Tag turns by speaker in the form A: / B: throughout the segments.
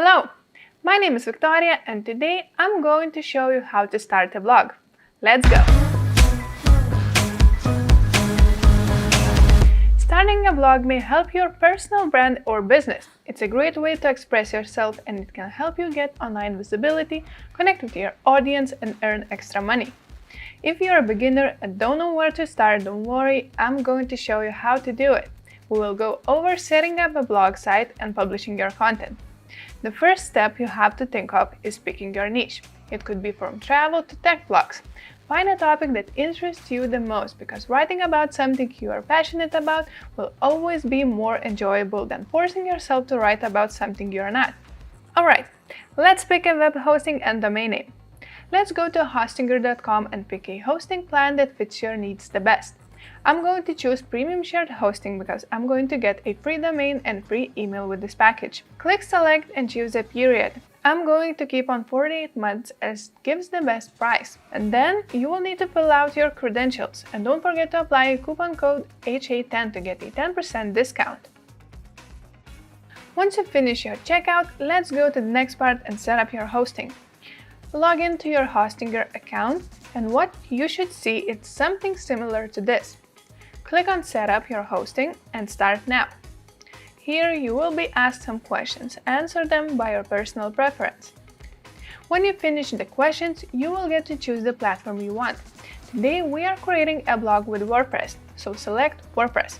A: Hello, my name is Victoria and today I'm going to show you how to start a blog. Let's go! Starting a blog may help your personal brand or business. It's a great way to express yourself and it can help you get online visibility, connect with your audience and earn extra money. If you're a beginner and don't know where to start, don't worry, I'm going to show you how to do it. We will go over setting up a blog site and publishing your content. The first step you have to think of is picking your niche. It could be from travel to tech blogs. Find a topic that interests you the most because writing about something you are passionate about will always be more enjoyable than forcing yourself to write about something you're not. Alright, let's pick a web hosting and domain name. Let's go to hostinger.com and pick a hosting plan that fits your needs the best. I'm going to choose Premium Shared Hosting because I'm going to get a free domain and free email with this package. Click Select and choose a period. I'm going to keep on 48 months as it gives the best price. And then you will need to fill out your credentials and don't forget to apply a coupon code HA10 to get a 10% discount. Once you finish your checkout, let's go to the next part and set up your hosting. Log into your Hostinger account and what you should see is something similar to this. Click on Set up your hosting and Start now. Here you will be asked some questions. Answer them by your personal preference. When you finish the questions, you will get to choose the platform you want. Today we are creating a blog with WordPress, so select WordPress.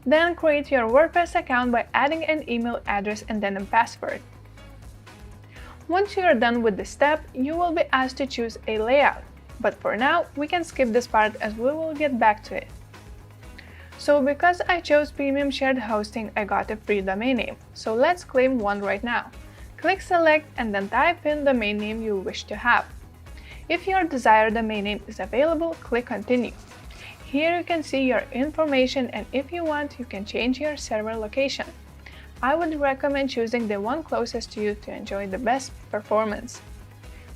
A: Then create your WordPress account by adding an email address and then a password. Once you are done with this step, you will be asked to choose a layout. But for now, we can skip this part as we will get back to it. So because I chose Premium Shared Hosting, I got a free domain name. So let's claim one right now. Click Select and then type in the domain name you wish to have. If your desired domain name is available, click Continue. Here you can see your information and if you want, you can change your server location. I would recommend choosing the one closest to you to enjoy the best performance.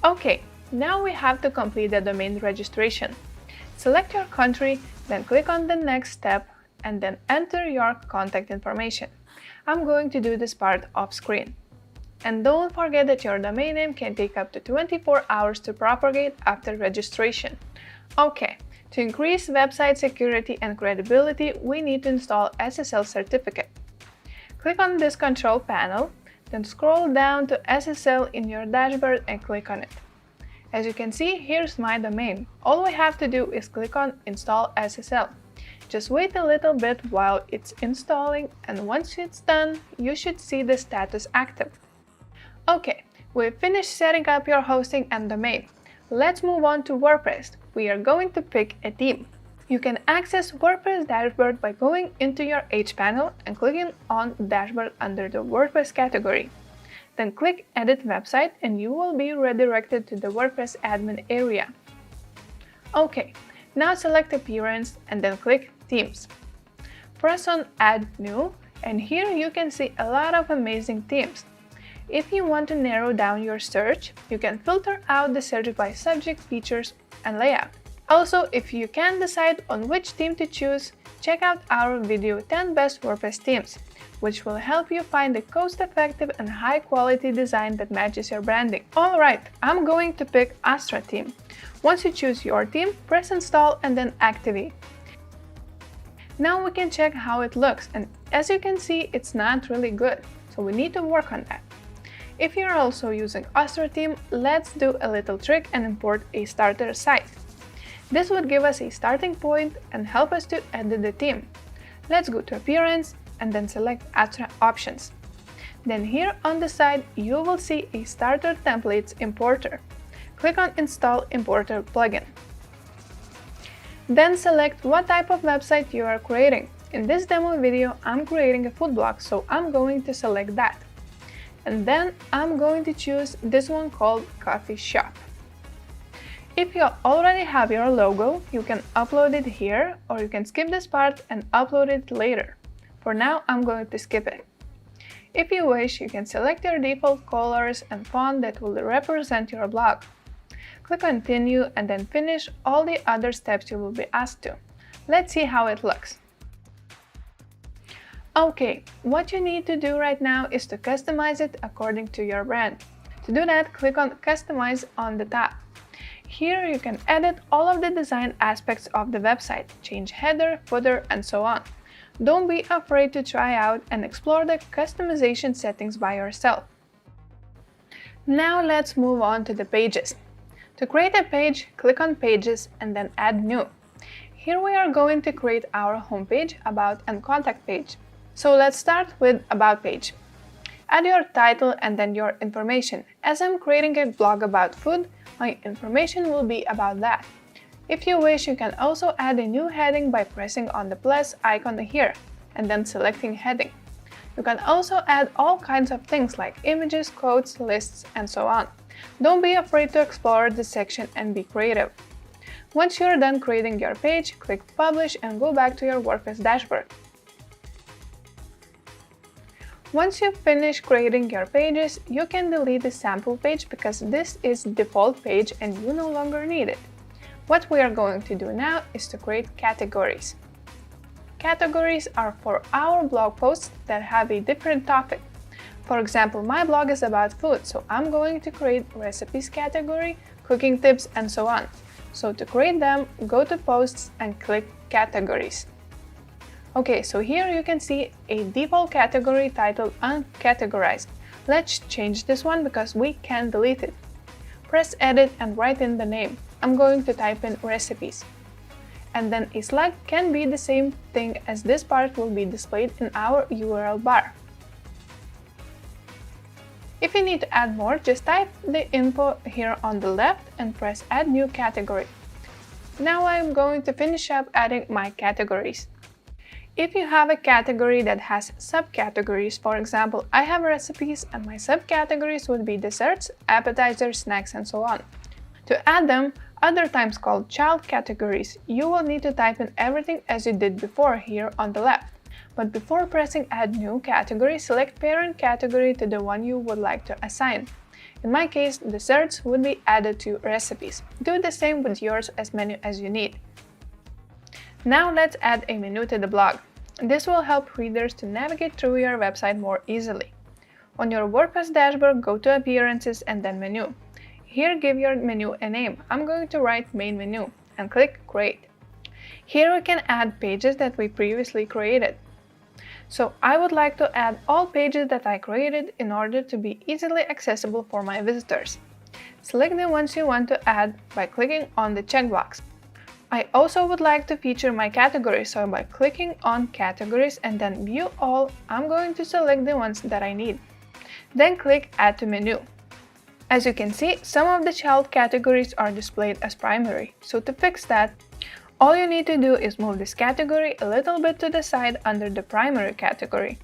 A: Okay, now we have to complete the domain registration. Select your country, then click on the next step and then enter your contact information. I'm going to do this part off screen. And don't forget that your domain name can take up to 24 hours to propagate after registration. Okay, to increase website security and credibility, we need to install SSL certificate. Click on this control panel, then scroll down to SSL in your dashboard and click on it. As you can see, here's my domain. All we have to do is click on Install SSL. Just wait a little bit while it's installing and once it's done, you should see the status active. Okay, we've finished setting up your hosting and domain. Let's move on to WordPress. We are going to pick a theme. You can access WordPress dashboard by going into your H panel and clicking on Dashboard under the WordPress category. Then click Edit Website and you will be redirected to the WordPress admin area. Okay, now select Appearance and then click Themes. Press on Add New and here you can see a lot of amazing themes. If you want to narrow down your search, you can filter out the search by subject, features, and layout. Also, if you can't decide on which theme to choose, check out our video 10 Best WordPress Themes, which will help you find a cost-effective and high-quality design that matches your branding. Alright, I'm going to pick Astra theme. Once you choose your theme, press Install and then Activate. Now we can check how it looks, and as you can see, it's not really good, so we need to work on that. If you're also using Astra theme, let's do a little trick and import a starter site. This would give us a starting point and help us to edit the theme. Let's go to Appearance and then select Astra Options. Then here on the side, you will see a Starter Templates importer. Click on Install Importer plugin. Then select what type of website you are creating. In this demo video, I'm creating a food blog, so I'm going to select that. And then I'm going to choose this one called Coffee Shop. If you already have your logo, you can upload it here or you can skip this part and upload it later. For now, I'm going to skip it. If you wish, you can select your default colors and font that will represent your blog. Click Continue and then finish all the other steps you will be asked to. Let's see how it looks. Okay, what you need to do right now is to customize it according to your brand. To do that, click on Customize on the tab. Here you can edit all of the design aspects of the website, change header, footer, and so on. Don't be afraid to try out and explore the customization settings by yourself. Now let's move on to the pages. To create a page, click on Pages and then Add New. Here we are going to create our homepage, About, and Contact page. So let's start with About page. Add your title and then your information. As I'm creating a blog about food, my information will be about that. If you wish, you can also add a new heading by pressing on the plus icon here and then selecting heading. You can also add all kinds of things like images, quotes, lists, and so on. Don't be afraid to explore this section and be creative. Once you're done creating your page, click Publish and go back to your WordPress dashboard. Once you finish creating your pages, you can delete the sample page because this is the default page and you no longer need it. What we are going to do now is to create categories. Categories are for our blog posts that have a different topic. For example, my blog is about food, so I'm going to create recipes category, cooking tips, and so on. So to create them, go to Posts and click Categories. Okay, so here you can see a default category titled Uncategorized. Let's change this one because we can delete it. Press Edit and write in the name. I'm going to type in recipes. And then a slug can be the same thing as this part will be displayed in our URL bar. If you need to add more, just type the info here on the left and press Add New Category. Now I'm going to finish up adding my categories. If you have a category that has subcategories, for example, I have recipes and my subcategories would be desserts, appetizers, snacks, and so on. To add them, other times called child categories, you will need to type in everything as you did before here on the left. But before pressing Add New Category, select Parent Category to the one you would like to assign. In my case, desserts would be added to recipes. Do the same with yours, as many as you need. Now let's add a menu to the blog. This will help readers to navigate through your website more easily. On your WordPress dashboard, go to Appearances and then Menu. Here, give your menu a name. I'm going to write Main Menu and click Create. Here we can add pages that we previously created. So I would like to add all pages that I created in order to be easily accessible for my visitors. Select the ones you want to add by clicking on the checkbox. I also would like to feature my categories, so by clicking on Categories and then View All, I'm going to select the ones that I need. Then click Add to Menu. As you can see, some of the child categories are displayed as primary, so to fix that, all you need to do is move this category a little bit to the side under the primary category.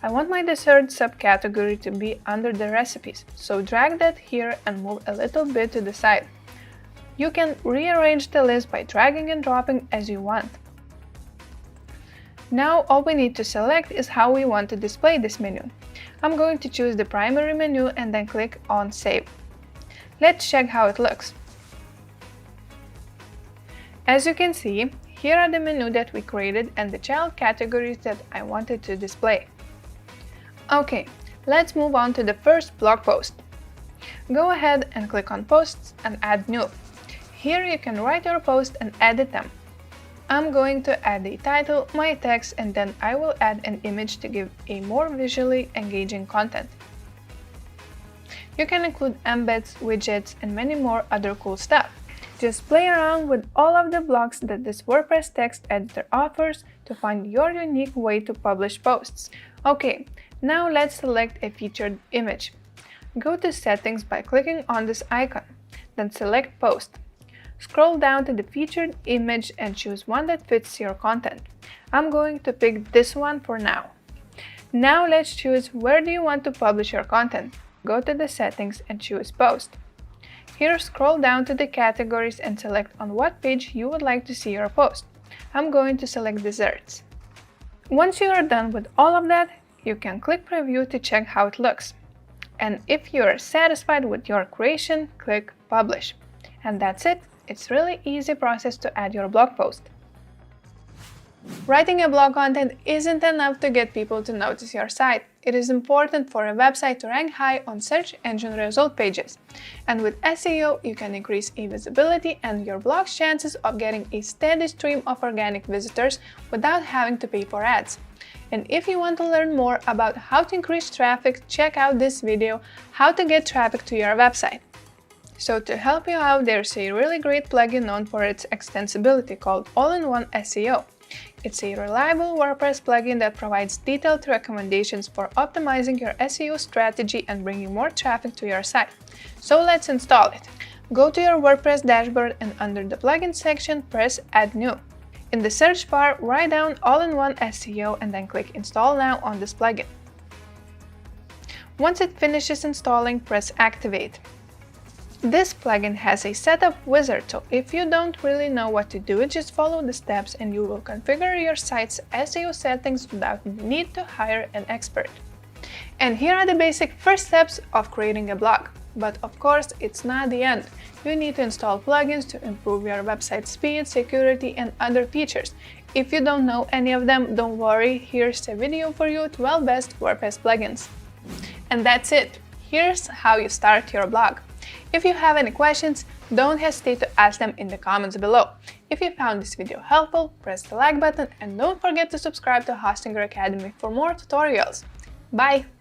A: I want my dessert subcategory to be under the recipes, so drag that here and move a little bit to the side. You can rearrange the list by dragging and dropping as you want. Now all we need to select is how we want to display this menu. I'm going to choose the primary menu and then click on Save. Let's check how it looks. As you can see, here are the menu that we created and the child categories that I wanted to display. Okay, let's move on to the first blog post. Go ahead and click on Posts and Add New. Here you can write your post and edit them. I'm going to add the title, my text, and then I will add an image to give a more visually engaging content. You can include embeds, widgets, and many more other cool stuff. Just play around with all of the blocks that this WordPress text editor offers to find your unique way to publish posts. Okay, now let's select a featured image. Go to Settings by clicking on this icon, then select Post. Scroll down to the featured image and choose one that fits your content. I'm going to pick this one for now. Now let's choose where do you want to publish your content. Go to the Settings and choose Post. Here, scroll down to the categories and select on what page you would like to see your post. I'm going to select desserts. Once you are done with all of that, you can click Preview to check how it looks. And if you are satisfied with your creation, click Publish. And that's it. It's really easy process to add your blog post. Writing a blog content isn't enough to get people to notice your site. It is important for a website to rank high on search engine result pages. And with SEO, you can increase e-visibility and your blog's chances of getting a steady stream of organic visitors without having to pay for ads. And if you want to learn more about how to increase traffic, check out this video, How to Get Traffic to Your Website. So to help you out, there's a really great plugin known for its extensibility called All-in-One SEO. It's a reliable WordPress plugin that provides detailed recommendations for optimizing your SEO strategy and bringing more traffic to your site. So let's install it. Go to your WordPress dashboard and under the plugin section, press Add New. In the search bar, write down All-in-One SEO and then click Install Now on this plugin. Once it finishes installing, press Activate. This plugin has a setup wizard, so if you don't really know what to do, just follow the steps and you will configure your site's SEO settings without the need to hire an expert. And here are the basic first steps of creating a blog. But of course, it's not the end. You need to install plugins to improve your website speed, security, and other features. If you don't know any of them, don't worry, here's a video for you, 12 best WordPress plugins. And that's it. Here's how you start your blog. If you have any questions, don't hesitate to ask them in the comments below. If you found this video helpful, press the like button and don't forget to subscribe to Hostinger Academy for more tutorials. Bye!